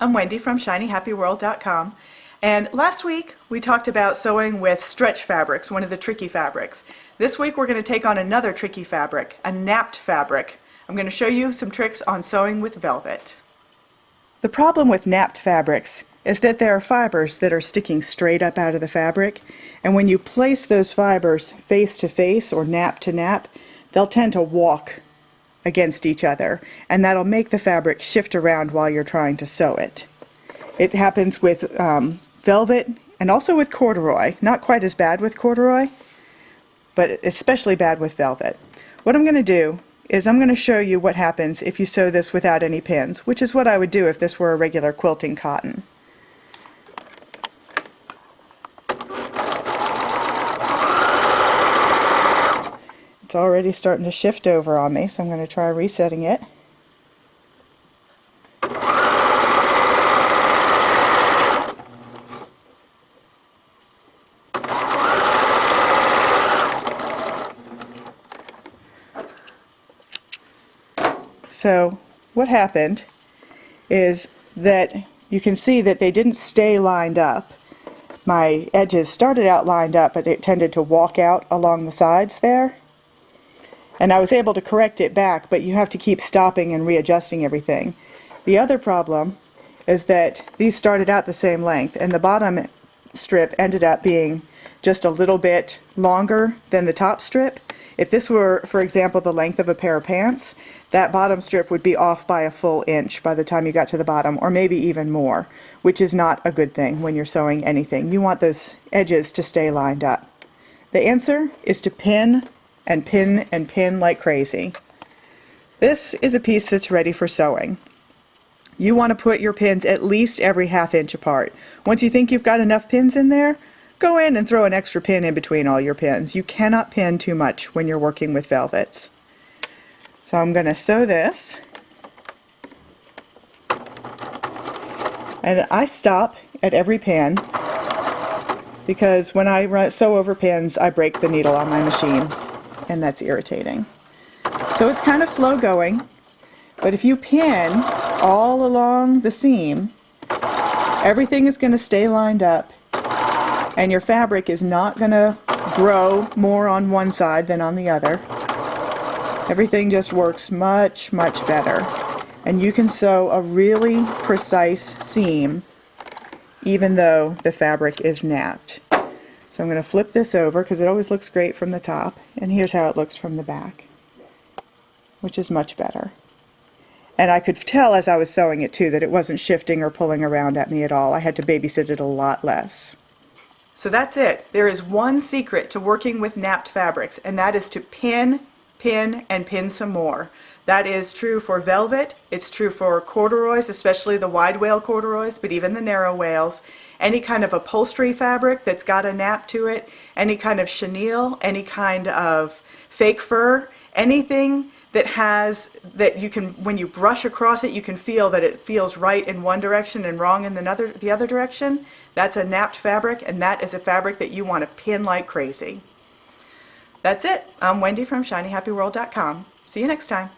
I'm Wendy from shinyhappyworld.com, and last week we talked about sewing with stretch fabrics, one of the tricky fabrics. This week we're going to take on another tricky fabric, a napped fabric. I'm going to show you some tricks on sewing with velvet. The problem with napped fabrics is that there are fibers that are sticking straight up out of the fabric, and when you place those fibers face to face or nap to nap, they'll tend to walk against each other, and that'll make the fabric shift around while you're trying to sew it. It happens with velvet and also with corduroy. Not quite as bad with corduroy, but especially bad with velvet. What I'm going to do is I'm going to show you what happens if you sew this without any pins, which is what I would do if this were a regular quilting cotton. It's already starting to shift over on me, so I'm going to try resetting it. So what happened is that you can see that they didn't stay lined up. My edges started out lined up, but it tended to walk out along the sides there. And I was able to correct it back, but you have to keep stopping and readjusting everything. The other problem is that these started out the same length, and the bottom strip ended up being just a little bit longer than the top strip. If this were, for example, the length of a pair of pants, that bottom strip would be off by a full inch by the time you got to the bottom, or maybe even more, which is not a good thing when you're sewing anything. You want those edges to stay lined up. The answer is to pin and pin and pin like crazy. This is a piece that's ready for sewing. You want to put your pins at least every ½ inch apart. Once you think you've got enough pins in there, go in and throw an extra pin in between all your pins. You cannot pin too much when you're working with velvets. So I'm going to sew this, and I stop at every pin because when I sew over pins I break the needle on my machine, and that's irritating. So it's kind of slow going, but if you pin all along the seam, everything is going to stay lined up, and your fabric is not going to grow more on one side than on the other. Everything just works much, much better. And you can sew a really precise seam even though the fabric is napped. So I'm going to flip this over because it always looks great from the top, and here's how it looks from the back, which is much better. And I could tell as I was sewing it too that it wasn't shifting or pulling around at me at all. I had to babysit it a lot less. So that's it. There is one secret to working with napped fabrics, and that is to pin, pin, and pin some more. That is true for velvet, it's true for corduroys, especially the wide wale corduroys, but even the narrow wales. Any kind of upholstery fabric that's got a nap to it, any kind of chenille, any kind of fake fur, anything that has, that you can, when you brush across it, you can feel that it feels right in one direction and wrong in the other direction. That's a napped fabric, and that is a fabric that you want to pin like crazy. That's it. I'm Wendy from shinyhappyworld.com. See you next time.